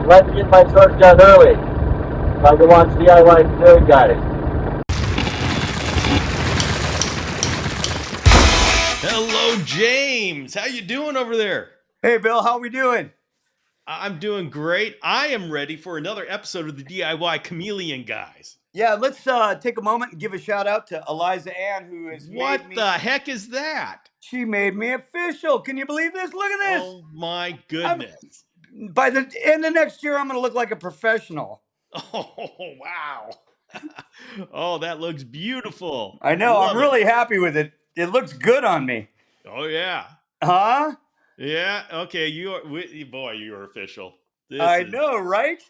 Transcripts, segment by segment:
Let's get my chores done early. So I can watch DIY Chameleon guys. Hello, James. How you doing over there? Hey, Bill, how we doing? I'm doing great. I am ready for another episode of the DIY Chameleon guys. Yeah, let's take a moment and give a shout out to Eliza Ann, who has What made me. the heck is that? She made me official. Can you believe this? Look at this. Oh my I'm, goodness. by the end of next year, I'm going to look like a professional. Oh, wow. Oh, that looks beautiful. I know. Love I'm really happy with it. It looks good on me. Oh, yeah. Huh? Yeah. Okay. Boy, you're official. I know, right?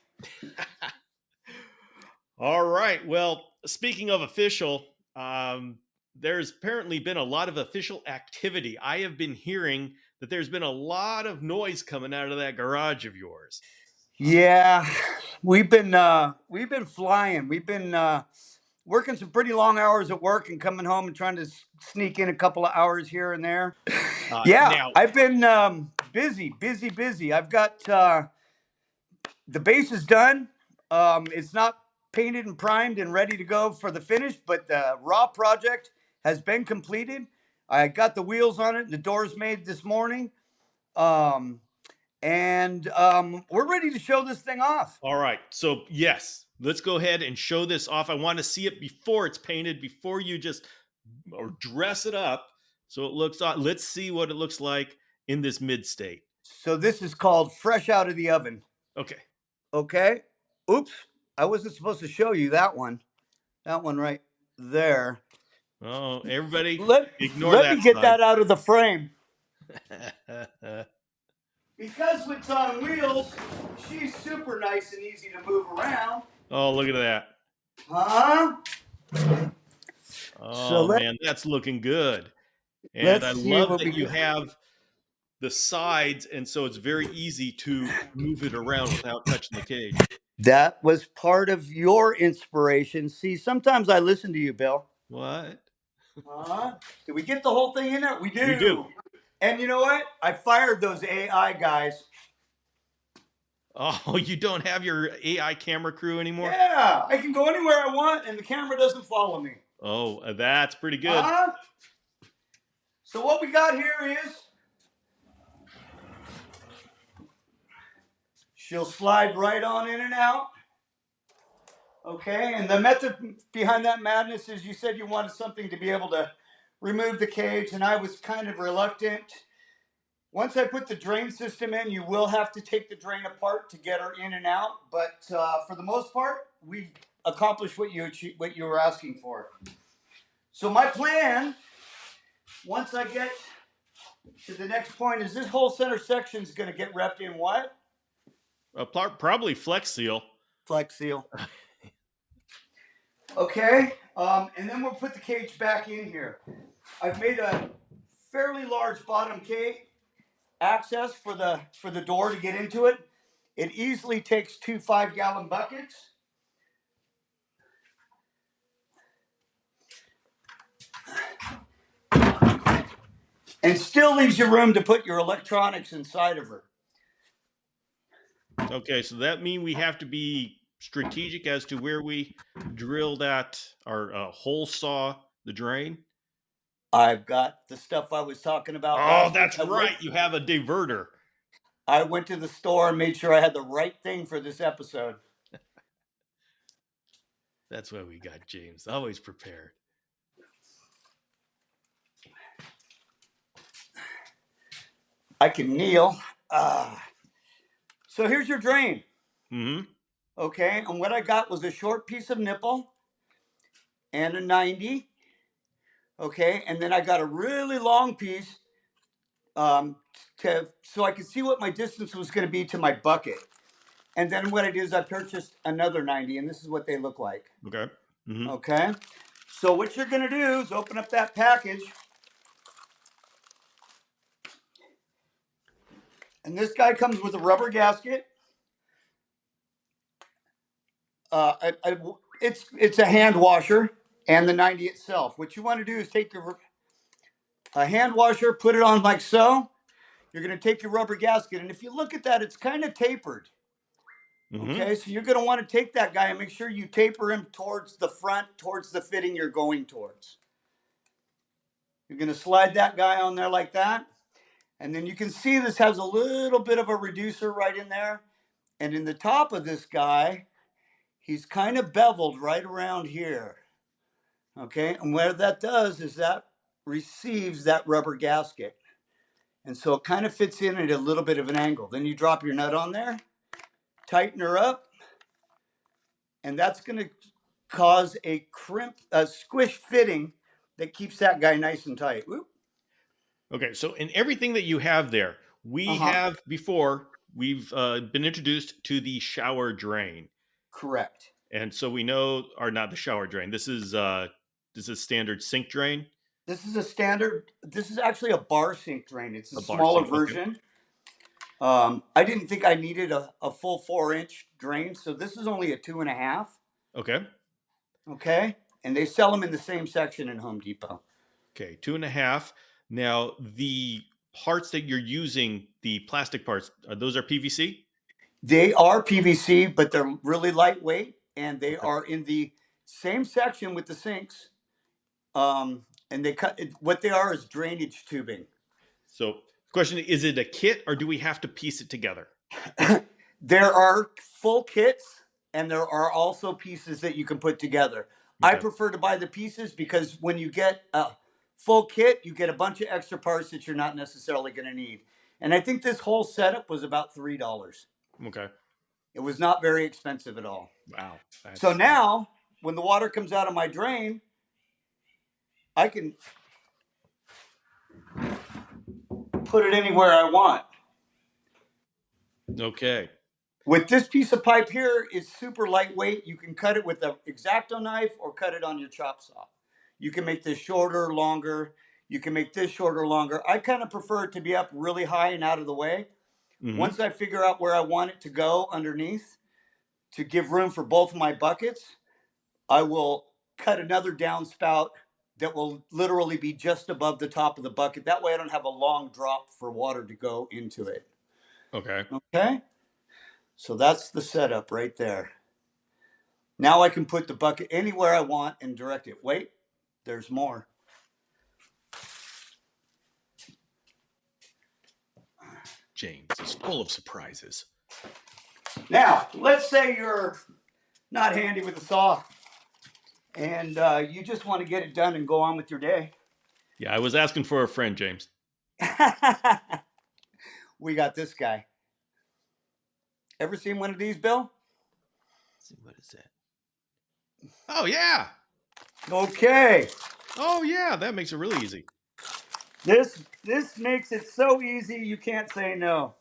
All right. Well, speaking of official, there's apparently been a lot of official activity. I have been hearing that there's been a lot of noise coming out of that garage of yours. Yeah, we've been flying. We've been working some pretty long hours at work and coming home and trying to sneak in a couple of hours here and there. Yeah, Now, I've been busy. I've got the base is done. It's not painted and primed and ready to go for the finish, but the raw project has been completed. I got the wheels on it, the doors made this morning. And we're ready to show this thing off. all right. So, yes, let's go ahead and show this off. I want to see it before it's painted, before you just or dress it up so it looks. Let's see what it looks like in this mid state. So this is called fresh out of the oven. Okay. Okay. Oops. I wasn't supposed to show you that one. That one right there. Oh, everybody, ignore let that me get side. that out of the frame. Because it's on wheels, she's super nice and easy to move around. Oh, look at that. Huh? Oh, man, that's looking good. And I love that you have the sides, and so it's very easy to move it around without touching the cage. That was part of your inspiration. See, sometimes I listen to you, Bill. What? Huh? Did we get the whole thing in there? We do. We do. And you know what? I fired those AI guys. Oh, you don't have your AI camera crew anymore? Yeah, I can go anywhere I want, and the camera doesn't follow me. Oh, that's pretty good. So what we got here is she'll slide right on in and out. Okay, and the method behind that madness is you said you wanted something to be able to remove the cage, and I was kind of reluctant. Once I put the drain system in, you will have to take the drain apart to get her in and out. But for the most part, we've accomplished what you were asking for. So my plan, once I get to the next point, is this whole center section is going to get wrapped in what? Probably Flex Seal. Flex Seal. Okay, and then we'll put the cage back in here. I've made a fairly large bottom cage access for the door to get into it. It easily takes 2 5-gallon buckets. And still leaves you room to put your electronics inside of her. Okay, so that means we have to be strategic as to where we drill that or hole saw the drain. I've got the stuff I was talking about. Oh, that's right. You have a diverter. I went to the store and made sure I had the right thing for this episode. That's why we got James. Always prepared. I can kneel. So here's your drain. Mm-hmm. Okay, and what I got was a short piece of nipple and a 90. Okay, and then I got a really long piece so I could see what my distance was going to be to my bucket. And then what I did is I purchased another 90, and this is what they look like. Okay. Mm-hmm. Okay, so what you're going to do is open up that package. And this guy comes with a rubber gasket. It's a hand washer and the 90 itself. What you want to do is take a hand washer, put it on like so. You're going to take your rubber gasket. And if you look at that, it's kind of tapered. Okay, so you're going to want to take that guy and make sure you taper him towards the front, towards the fitting you're going towards. You're going to slide that guy on there like that. And then you can see this has a little bit of a reducer right in there. And in the top of this guy, he's kind of beveled right around here. Okay, and what that does is that receives that rubber gasket. And so it kind of fits in at a little bit of an angle. Then you drop your nut on there, tighten her up, and that's going to cause a squish fitting that keeps that guy nice and tight. Whoop. Okay, so in everything that you have there, we've been introduced to the shower drain. Correct. And so we know, or not the shower drain. This is standard sink drain. This is a standard. This is actually a bar sink drain. It's a smaller version. Okay. I didn't think I needed a full 4-inch drain, so this is only a 2.5. Okay. Okay, and they sell them in the same section in Home Depot. Okay, 2.5. Now the parts that you're using, the plastic parts, those are PVC? They are PVC, but they're really lightweight, and they are in the same section with the sinks. And what they are is drainage tubing. So, question: is it a kit, or do we have to piece it together? There are full kits, and there are also pieces that you can put together. Okay. I prefer to buy the pieces because when you get a full kit, you get a bunch of extra parts that you're not necessarily going to need. And I think this whole setup was about $3. Okay. It was not very expensive at all. Wow. So now, when the water comes out of my drain, I can put it anywhere I want. Okay. With this piece of pipe here, it's super lightweight. You can cut it with an X-Acto knife or cut it on your chop saw. You can make this shorter, longer. You can make this shorter, longer. I kind of prefer it to be up really high and out of the way. Mm-hmm. Once I figure out where I want it to go underneath to give room for both of my buckets, I will cut another downspout that will literally be just above the top of the bucket. That way I don't have a long drop for water to go into it. Okay. Okay. So that's the setup right there. Now I can put the bucket anywhere I want and direct it. Wait, there's more. James is full of surprises. Now, let's say you're not handy with a saw and you just want to get it done and go on with your day. Yeah, I was asking for a friend, James. We got this guy. Ever seen one of these, Bill? Let's see, what is that? Oh, yeah. Okay. Oh, yeah, that makes it really easy. This makes it so easy you can't say no.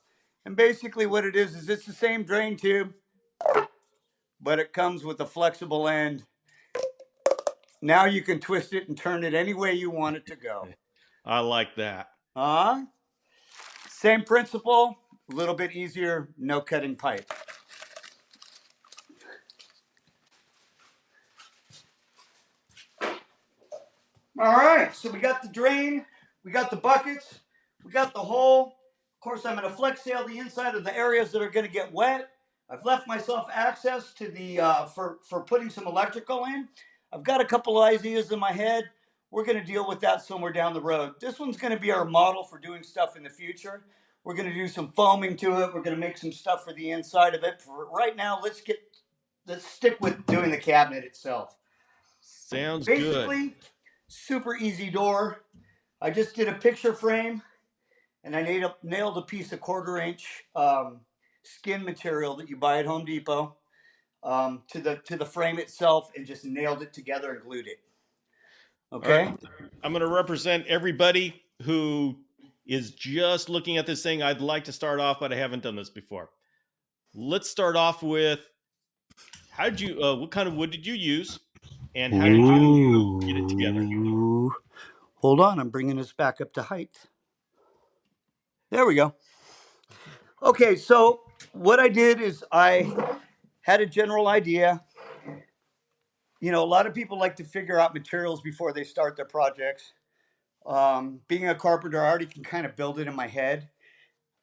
And basically what it is it's the same drain tube, but it comes with a flexible end. Now you can twist it and turn it any way you want it to go. I like that. Same principle, a little bit easier, no cutting pipe. All right, so we got the drain, we got the buckets, we got the hole. Of course, I'm going to flex seal the inside of the areas that are going to get wet. I've left myself access to the for putting some electrical in. I've got a couple of ideas in my head. We're going to deal with that somewhere down the road. This one's going to be our model for doing stuff in the future. We're going to do some foaming to it. We're going to make some stuff for the inside of it. For right now, let's stick with doing the cabinet itself. Sounds Basically, good. Super easy door. I just did a picture frame, and I nailed a piece of 1/4-inch skin material that you buy at Home Depot to the frame itself, and just nailed it together and glued it. Okay. Right. I'm going to represent everybody who is just looking at this thing. I'd like to start off, but I haven't done this before. Let's start off with what kind of wood did you use? And how did you get it together? Hold on, I'm bringing this back up to height. There we go. Okay, so what I did is I had a general idea. You know, a lot of people like to figure out materials before they start their projects. Being a carpenter, I already can kind of build it in my head.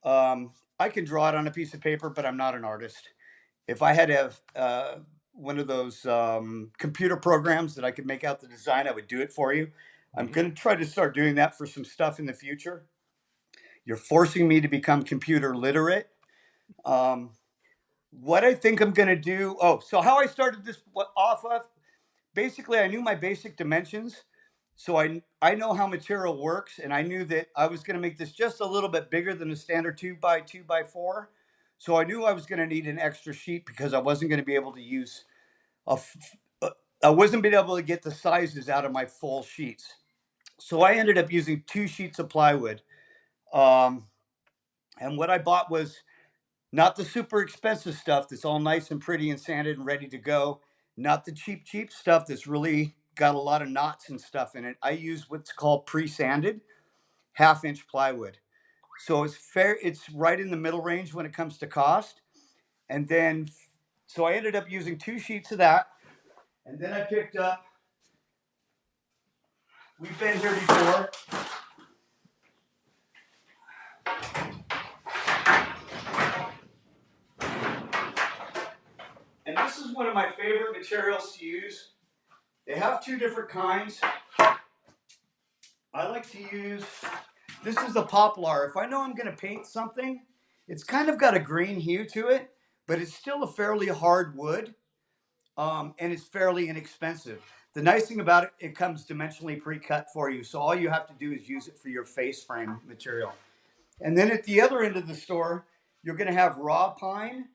I can draw it on a piece of paper, but I'm not an artist. if I had to have one of those computer programs that I could make out the design, I would do it for you. I'm Mhm. going to try to start doing that for some stuff in the future. You're forcing me to become computer literate. What I think I'm going to do. Oh, so how I started this off of, basically, I knew my basic dimensions. So I know how material works, and I knew that I was going to make this just a little bit bigger than a standard 2x2x4. So I knew I was going to need an extra sheet because I wasn't going to be able to use I wasn't being able to get the sizes out of my full sheets. So I ended up using 2 sheets of plywood. Um, and what I bought was not the super expensive stuff that's all nice and pretty and sanded and ready to go. Not the cheap stuff that's really got a lot of knots and stuff in it. I use what's called pre-sanded 1/2 inch plywood. So it's fair. It's right in the middle range when it comes to cost. And then, so I ended up using 2 sheets of that. And then I picked up, we've been here before. And this is one of my favorite materials to use. They have 2 different kinds. I like to use, this is the poplar. If I know I'm going to paint something, it's kind of got a green hue to it, but it's still a fairly hard wood, and it's fairly inexpensive. The nice thing about it, it comes dimensionally pre-cut for you, so all you have to do is use it for your face frame material. And then at the other end of the store, you're going to have raw pine,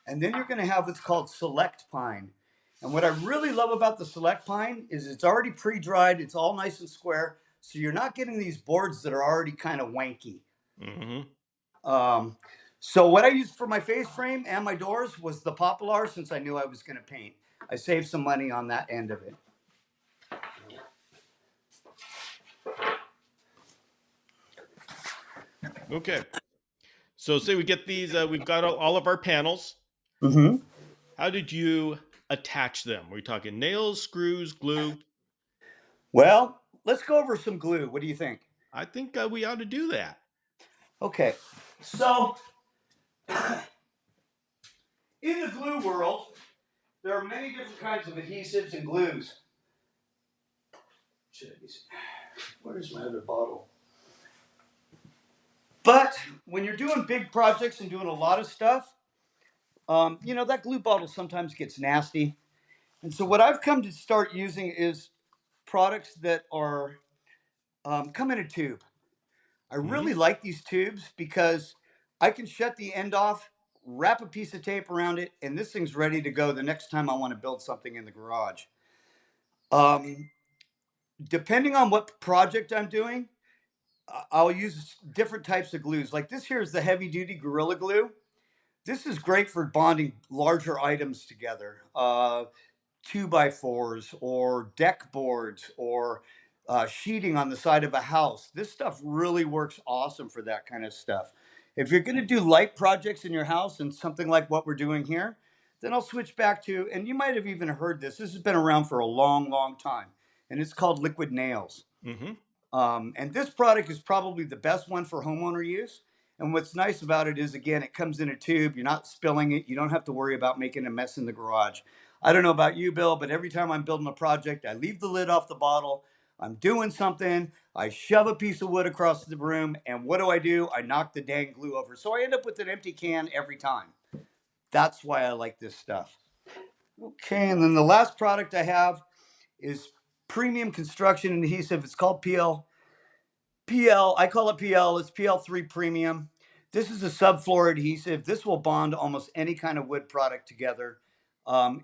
and then you're going to have what's called select pine. And what I really love about the select pine is it's already pre-dried. It's all nice and square. So you're not getting these boards that are already kind of wanky. Mm-hmm. So what I used for my face frame and my doors was the poplar, since I knew I was going to paint. I saved some money on that end of it. Okay. So say we get these, we've got all of our panels. Mm-hmm. How did you attach them? Are we talking nails, screws, glue? Well, let's go over some glue. What do you think? I think we ought to do that. Okay. So in the glue world, there are many different kinds of adhesives and glues. Where's my other bottle? But when you're doing big projects and doing a lot of stuff, that glue bottle sometimes gets nasty. And so what I've come to start using is products that are come in a tube. I really like these tubes because I can shut the end off, wrap a piece of tape around it, and this thing's ready to go the next time I want to build something in the garage. Depending on what project I'm doing, I'll use different types of glues. Like this here is the heavy duty Gorilla Glue. This is great for bonding larger items together. 2x4s or deck boards or sheeting on the side of a house. This stuff really works awesome for that kind of stuff. If you're going to do light projects in your house and something like what we're doing here, then I'll switch back to, and you might have even heard this. This has been around for a long, long time, and it's called liquid nails. Mm-hmm. And this product is probably the best one for homeowner use. And what's nice about it is, again, it comes in a tube. You're not spilling it. You don't have to worry about making a mess in the garage. I don't know about you, Bill, but every time I'm building a project, I leave the lid off the bottle. I'm doing something. I shove a piece of wood across the room. And what do? I knock the dang glue over. So I end up with an empty can every time. That's why I like this stuff. Okay, and then the last product I have is premium construction adhesive. It's called PL. I call it PL. It's PL3 Premium. This is a subfloor adhesive. This will bond almost any kind of wood product together.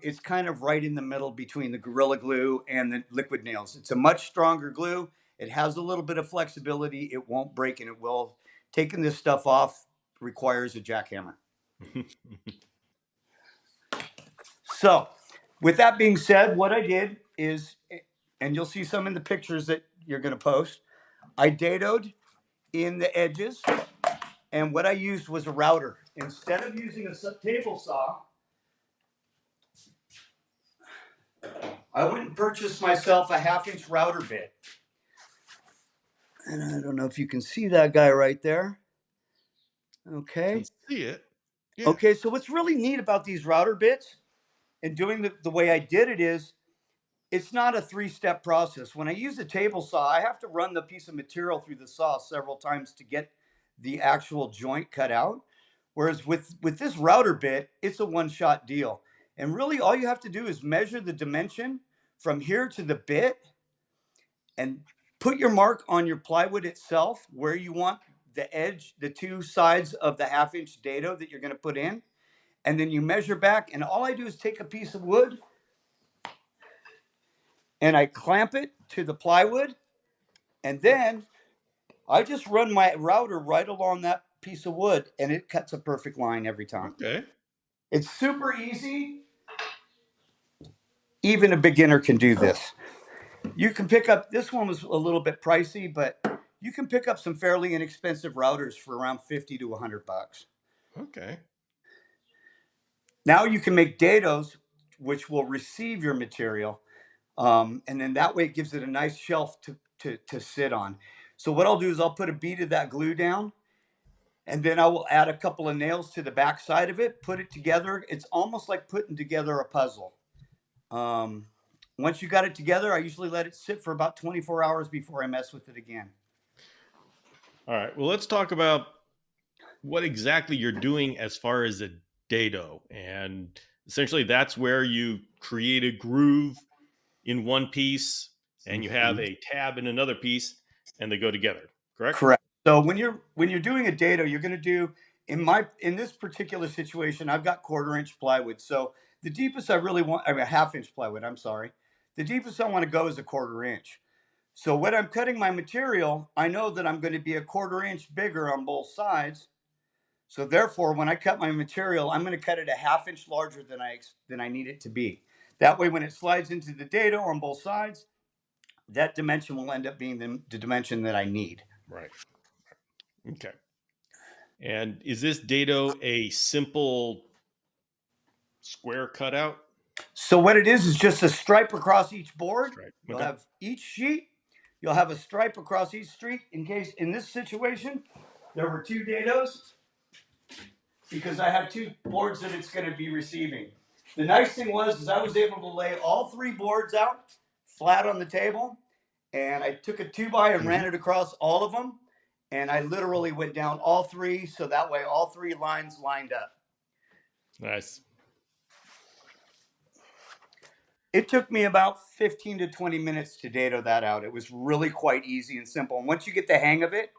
It's kind of right in the middle between the Gorilla Glue and the liquid nails. It's a much stronger glue. It has a little bit of flexibility. It won't break, and it will. Taking this stuff off requires a jackhammer. So, with that being said, what I did is, and you'll see some in the pictures that you're going to post, I datoed in the edges, and what I used was a router. Instead of using a table saw, I went and purchased myself a 1/2 inch router bit. And I don't know if you can see that guy right there. Okay. Can see it. Yeah. Okay, so what's really neat about these router bits and doing the way I did it is it's not a 3-step process. When I use a table saw, I have to run the piece of material through the saw several times to get the actual joint cut out. Whereas with this router bit, it's a one-shot deal. And really all you have to do is measure the dimension from here to the bit and put your mark on your plywood itself where you want the edge, the two sides of the 1/2-inch dado that you're going to put in. And then you measure back, and all I do is take a piece of wood and I clamp it to the plywood, and then I just run my router right along that piece of wood, and it cuts a perfect line every time. Okay. It's super easy. Even a beginner can do this. You can pick up, this one was a little bit pricey, but you can pick up some fairly inexpensive routers for around 50 to 100 bucks. Okay. Now you can make dados, which will receive your material. And then that way it gives it a nice shelf to sit on. So what I'll do is I'll put a bead of that glue down, and then I will add a couple of nails to the back side of it, put it together. It's almost like putting together a puzzle. Once you got it together, I usually let it sit for about 24 hours before I mess with it again. All right. Well, let's talk about what exactly you're doing as far as a dado. And essentially, that's where you create a groove in one piece and you have a tab in another piece and they go together, correct? Correct. So when you're doing a dado, you're going to do in this particular situation, I've got 1/4-inch plywood. So the deepest I really want, I mean, 1/2-inch plywood. I'm sorry. The deepest I want to go is a 1/4-inch. So when I'm cutting my material, I know that I'm going to be a 1/4-inch bigger on both sides. So therefore, when I cut my material, I'm going to cut it a 1/2 inch larger than I need it to be. That way, when it slides into the dado on both sides, that dimension will end up being the dimension that I need. Right. Okay. And is this dado a simple square cutout? So what it is just a stripe across each board. Stripe. You'll Okay. have each sheet. You'll have a stripe across each street. In case in this situation, there were 2 dados because I have 2 boards that it's going to be receiving. The nice thing was I was able to lay all 3 boards out flat on the table, and I took a 2x and ran it across all of them, and I literally went down all 3, so that way all 3 lines lined up. Nice. It took me about 15 to 20 minutes to dado that out. It was really quite easy and simple. And once you get the hang of it,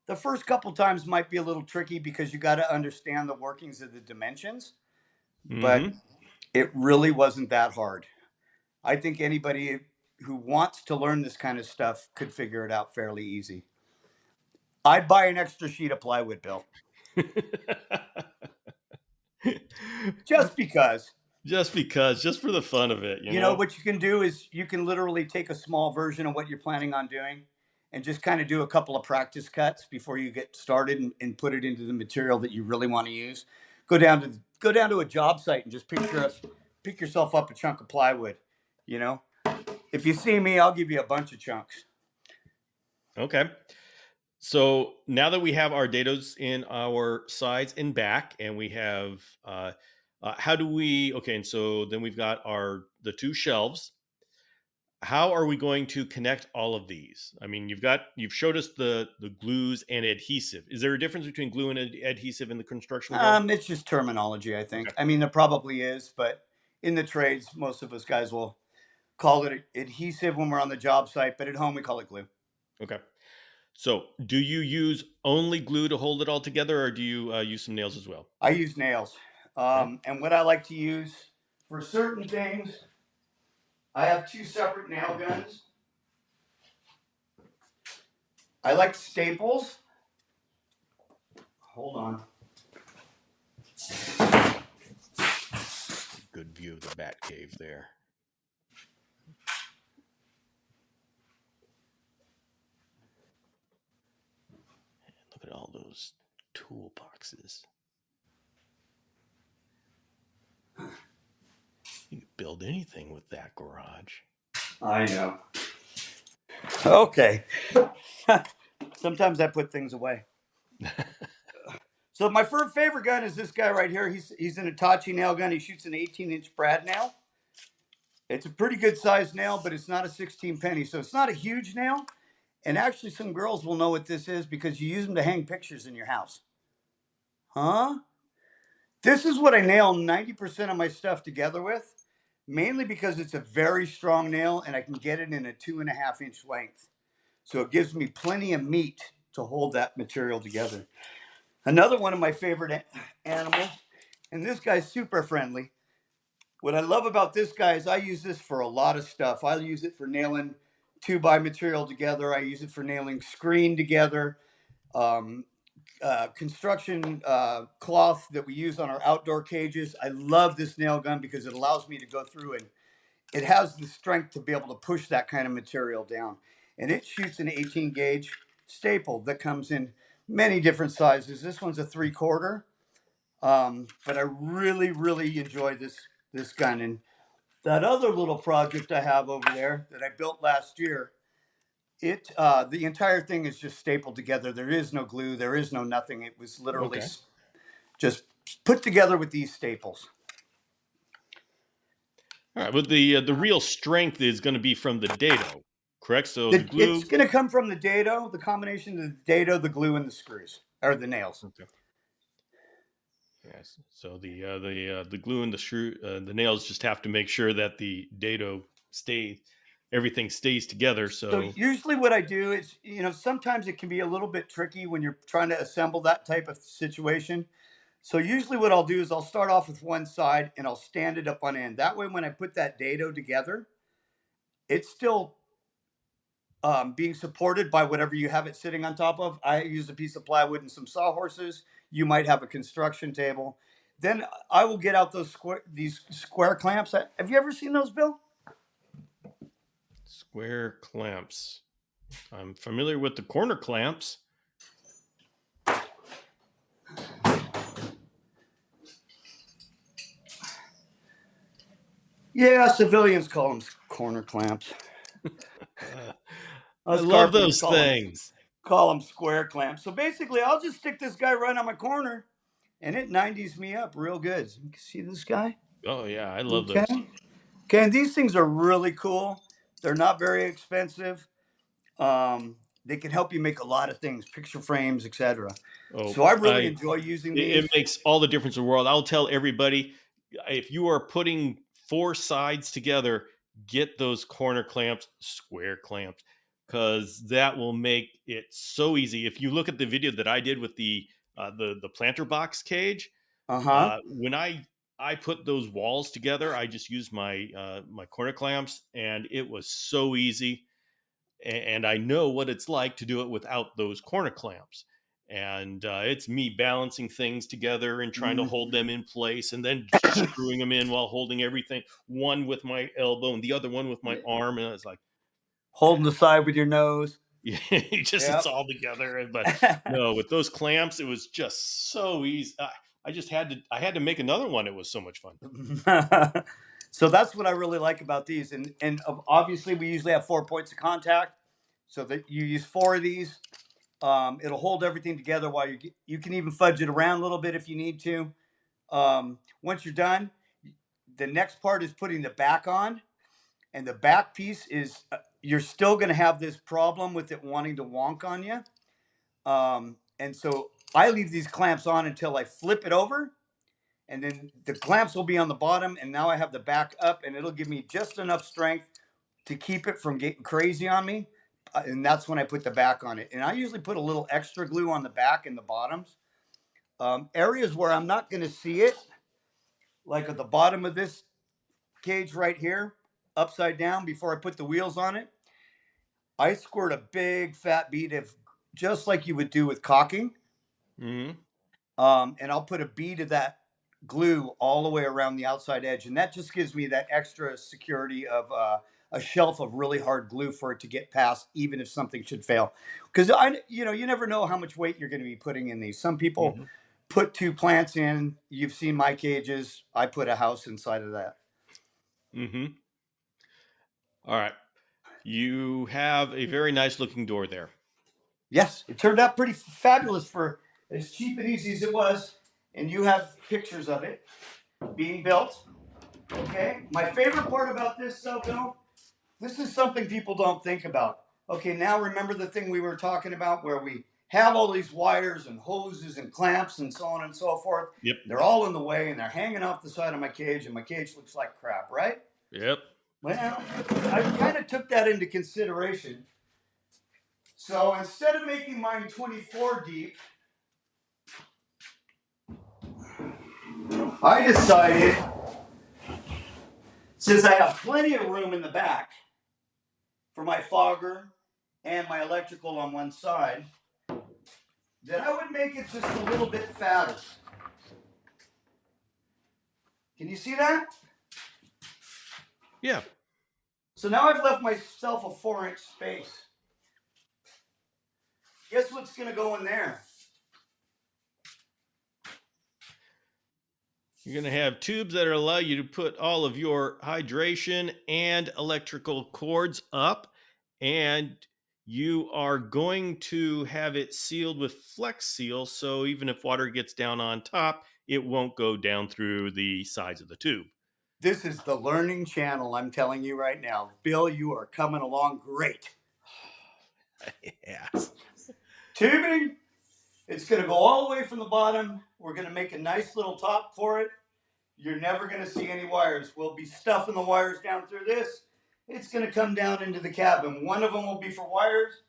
the first couple times might be a little tricky because you got to understand the workings of the dimensions, but it really wasn't that hard. I think anybody who wants to learn this kind of stuff could figure it out fairly easy. I'd buy an extra sheet of plywood, Bill. Just because. Just for the fun of it, you know what you can do is you can literally take a small version of what you're planning on doing and just kind of do a couple of practice cuts before you get started and put it into the material that you really want to use. Go down to a job site and just pick yourself up a chunk of plywood. You know, if you see me, I'll give you a bunch of chunks. Okay. So now that we have our dados in our sides and back, and we have how do we? Okay, and so then we've got the 2 shelves. How are we going to connect all of these? I mean, you've showed us the glues and adhesive. Is there a difference between glue and adhesive in the construction world? It's just terminology, I think. Okay. I mean, there probably is, but in the trades, most of us guys will call it adhesive when we're on the job site, but at home we call it glue. Okay. So do you use only glue to hold it all together, or do you use some nails as well? I use nails. And what I like to use for certain things, I have 2 separate nail guns. I like staples. Hold on. Good view of the bat cave there. Look at all those toolboxes. You can build anything with that garage. I know. Okay. Sometimes I put things away. So So my favorite gun is this guy right here. He's an Hitachi nail gun. He shoots an 18-inch brad nail. It's a pretty good sized nail, but it's not a 16 penny, so it's not a huge nail. And actually, some girls will know what this is because you use them to hang pictures in your house. Huh? This is what I nail 90% of my stuff together with, mainly because it's a very strong nail and I can get it in a 2.5-inch length. So it gives me plenty of meat to hold that material together. Another one of my favorite animals, and this guy's super friendly. What I love about this guy is I use this for a lot of stuff. I use it for nailing 2x material together. I use it for nailing screen together. Construction cloth that we use on our outdoor cages. I love this nail gun because it allows me to go through and it has the strength to be able to push that kind of material down. And it shoots an 18 gauge staple that comes in many different sizes. This one's a 3/4. But I really, really enjoy this gun. And that other little project I have over there that I built last year, the entire thing is just stapled together. There is no glue. There is no nothing. It was literally just put together with these staples. All right, but the real strength is going to be from the dado, correct? So the glue. It's going to come from the dado, the combination of the dado, the glue, and the screws or the nails. Okay. Yes. So the glue and the nails just have to make sure that the dado everything stays together. So usually what I do is, sometimes it can be a little bit tricky when you're trying to assemble that type of situation. So usually what I'll do is I'll start off with one side and I'll stand it up on end. That way, when I put that dado together, it's still being supported by whatever you have it sitting on top of. I use a piece of plywood and some sawhorses. You might have a construction table. Then I will get out these square clamps. Have you ever seen those, Bill? Square clamps. I'm familiar with the corner clamps. Yeah, civilians call them corner clamps. I love those things. Call them square clamps. So basically, I'll just stick this guy right on my corner, and it 90s me up real good. You can see this guy? Oh, yeah, I love those. Okay, and these things are really cool. They're not very expensive. They can help you make a lot of things, picture frames, etc. So I really enjoy using these. It makes all the difference in the world. I'll tell everybody, if you are putting 4 sides together, get those corner clamps, square clamps, because that will make it so easy. If you look at the video that I did with the planter box cage, when I put those walls together, I just used my my corner clamps, and it was so easy. And I know what it's like to do it without those corner clamps. And it's me balancing things together and trying to hold them in place and then screwing them in while holding everything, one with my elbow and the other one with my arm. And it's like holding the side with your nose. Yeah, it's all together. But no, with those clamps, it was just so easy. I had to make another one. It was so much fun. So that's what I really like about these. And obviously we usually have 4 points of contact. So that you use 4 of these. It'll hold everything together while you can even fudge it around a little bit if you need to. Once you're done, the next part is putting the back on. And the back piece is, you're still going to have this problem with it wanting to wonk on you. And so I leave these clamps on until I flip it over. And then the clamps will be on the bottom. And now I have the back up. And it'll give me just enough strength to keep it from getting crazy on me. And that's when I put the back on it. And I usually put a little extra glue on the back and the bottoms. Areas where I'm not going to see it, like at the bottom of this cage right here, upside down before I put the wheels on it, I squirt a big fat bead of, just like you would do with caulking. And I'll put a bead of that glue all the way around the outside edge. And that just gives me that extra security of a shelf of really hard glue for it to get past, even if something should fail. Because you never know how much weight you're going to be putting in these. Some people put 2 plants in. You've seen my cages. I put a house inside of that. All right. You have a very nice looking door there. Yes, it turned out pretty fabulous for as cheap and easy as it was, and you have pictures of it being built. Okay, my favorite part about this, though, Bill, this is something people don't think about. Okay, now remember the thing we were talking about where we have all these wires and hoses and clamps and so on and so forth. Yep. They're all in the way and they're hanging off the side of my cage, and my cage looks like crap, right? Yep. Well, I kind of took that into consideration. So instead of making mine 24 deep, I decided, since I have plenty of room in the back for my fogger and my electrical on one side, that I would make it just a little bit fatter. Can you see that? Yeah. So now I've left myself a 4-inch space. Guess what's going to go in there? You're going to have tubes that allow you to put all of your hydration and electrical cords up, and you are going to have it sealed with Flex Seal, so even if water gets down on top, it won't go down through the sides of the tube. This is the learning channel, I'm telling you right now. Bill, you are coming along great. Yes. Tubing, it's going to go all the way from the bottom. We're going to make a nice little top for it. You're never going to see any wires. We'll be stuffing the wires down through this. It's going to come down into the cabin. One of them will be for wires.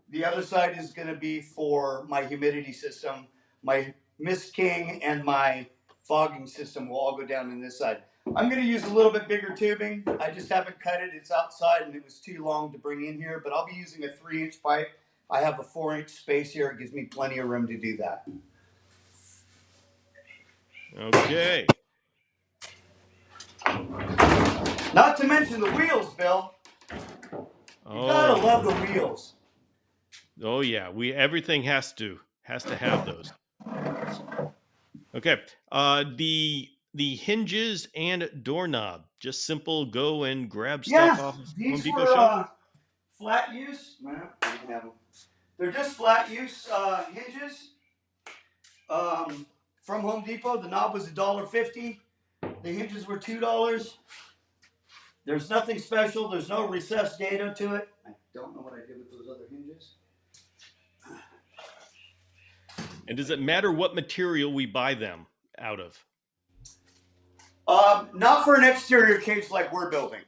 The other side is going to be for my humidity system. My Mist King and my fogging system will all go down in this side. I'm going to use a little bit bigger tubing. I just haven't cut it. It's outside and it was too long to bring in here, but I'll be using a 3-inch pipe. I have a 4-inch space here. It gives me plenty of room to do that. Okay. Not to mention the wheels, Bill. You gotta love the wheels. Oh yeah, everything has to have those. Okay. The hinges and doorknob, just simple go and grab stuff off of Home these Depot were shelf. flat use. Well, you can have them. They're just flat use hinges from Home Depot. The knob was $1.50. The hinges were $2. There's nothing special. There's no recessed dado to it. I don't know what I did with those other hinges. And does it matter what material we buy them out of? Not for an exterior cage like we're building.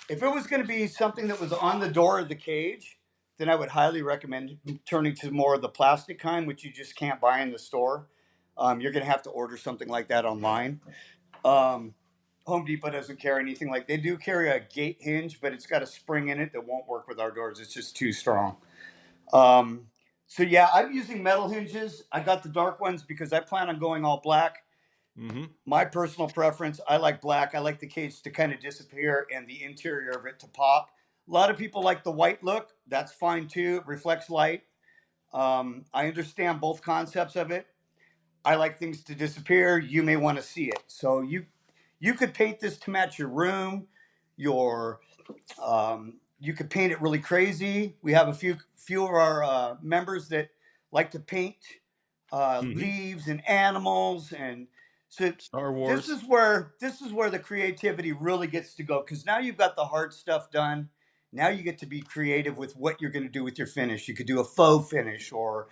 If it was going to be something that was on the door of the cage, then I would highly recommend turning to more of the plastic kind, which you just can't buy in the store. You're going to have to order something like that online. Home Depot doesn't carry anything like they do carry a gate hinge, but it's got a spring in it that won't work with our doors. It's just too strong. So yeah, I'm using metal hinges. I got the dark ones because I plan on going all black. Mm-hmm. My personal preference, I like black. I like the cage to kind of disappear and the interior of it to pop. A lot of people like the white look. That's fine too. It reflects light. I understand both concepts of it. I like things to disappear. You may want to see it. So you could paint this to match your room. You could paint it really crazy. We have a few of our members that like to paint leaves and animals, and so Star Wars. This is where the creativity really gets to go, because now you've got the hard stuff done. Now you get to be creative with what you're going to do with your finish. You could do a faux finish or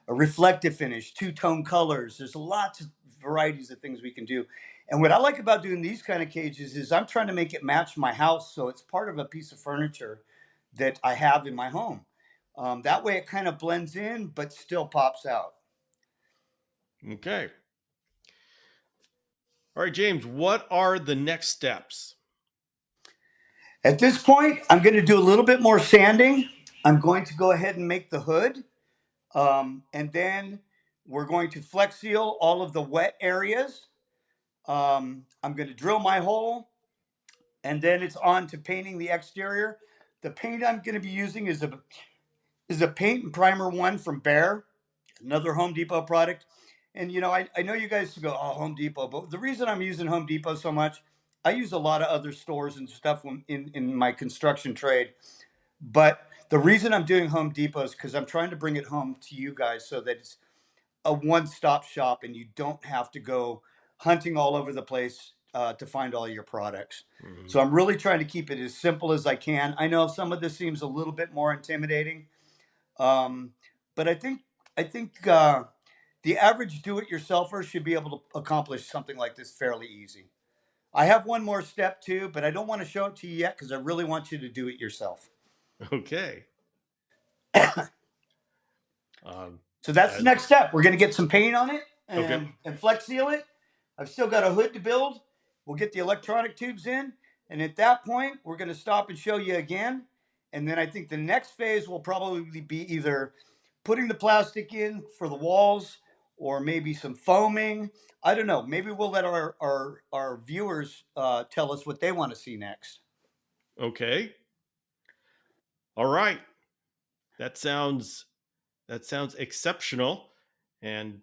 a reflective finish, 2-tone colors. There's lots of varieties of things we can do. And what I like about doing these kind of cages is I'm trying to make it match my house, so it's part of a piece of furniture that I have in my home. That way it kind of blends in, but still pops out. Okay. All right, James, what are the next steps? At this point, I'm going to do a little bit more sanding. I'm going to go ahead and make the hood. And then we're going to Flex Seal all of the wet areas. I'm going to drill my hole. And then it's on to painting the exterior. The paint I'm going to be using is a paint and primer one from Behr, another Home Depot product. And, you know, I know you guys go, oh, Home Depot. But the reason I'm using Home Depot so much, I use a lot of other stores and stuff in my construction trade. But the reason I'm doing Home Depot is because I'm trying to bring it home to you guys so that a one-stop shop, and you don't have to go hunting all over the place to find all your products. Mm-hmm. So I'm really trying to keep it as simple as I can. I know some of this seems a little bit more intimidating, but I think the average do-it-yourselfer should be able to accomplish something like this fairly easy. I have one more step too, but I don't want to show it to you yet because I really want you to do it yourself. Okay. So that's the next step. We're going to get some paint on it Okay. and flex seal it. I've still got a hood to build. We'll get the electronic tubes in. And at that point, we're going to stop and show you again. And then I think the next phase will probably be either putting the plastic in for the walls or maybe some foaming. I don't know. Maybe we'll let our viewers tell us what they want to see next. Okay. All right. That sounds exceptional. And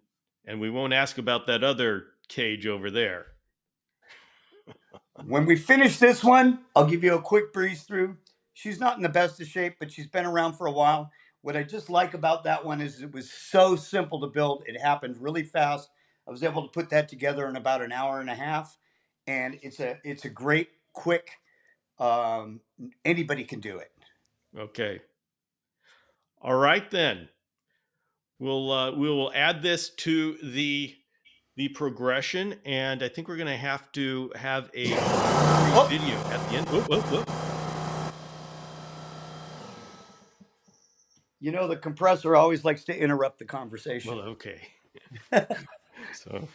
we won't ask about that other cage over there. When we finish this one, I'll give you a quick breeze through. She's not in the best of shape, but she's been around for a while. What I just like about that one is it was so simple to build. It happened really fast. I was able to put that together in about an hour and a half, and it's a great, quick. Anybody can do it. Okay. All right then. We will add this to the progression, and I think we're going to have a video at the end. Whoop. You know, the compressor always likes to interrupt the conversation. Well, okay. So,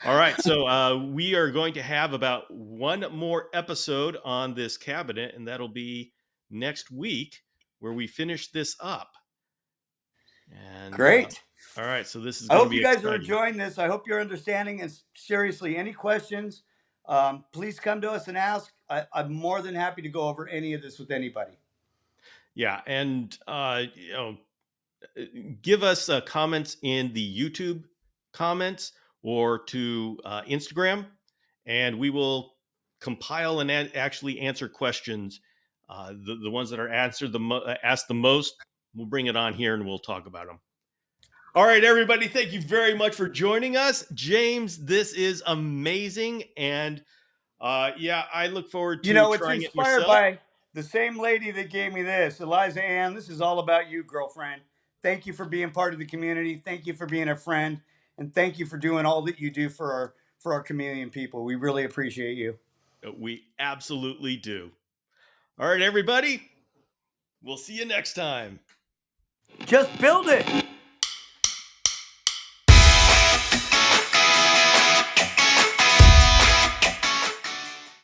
all right. So we are going to have about one more episode on this cabinet, and that'll be next week where we finish this up. And great. All right. So this is. I hope you guys are enjoying this. I hope you're understanding. And seriously, any questions, please come to us and ask. I'm more than happy to go over any of this with anybody. Yeah, and give us comments in the YouTube comments or to Instagram, and we will compile and actually answer questions. The ones that are asked the most, we'll bring it on here and we'll talk about them. All right, everybody, thank you very much for joining us. James, this is amazing, and I look forward to trying it myself. It's inspired by the same lady that gave me this, Eliza Ann. This is all about you, girlfriend. Thank you for being part of the community. Thank you for being a friend, and thank you for doing all that you do for our Chameleon people. We really appreciate you. We absolutely do. All right, everybody. We'll see you next time. Just build it.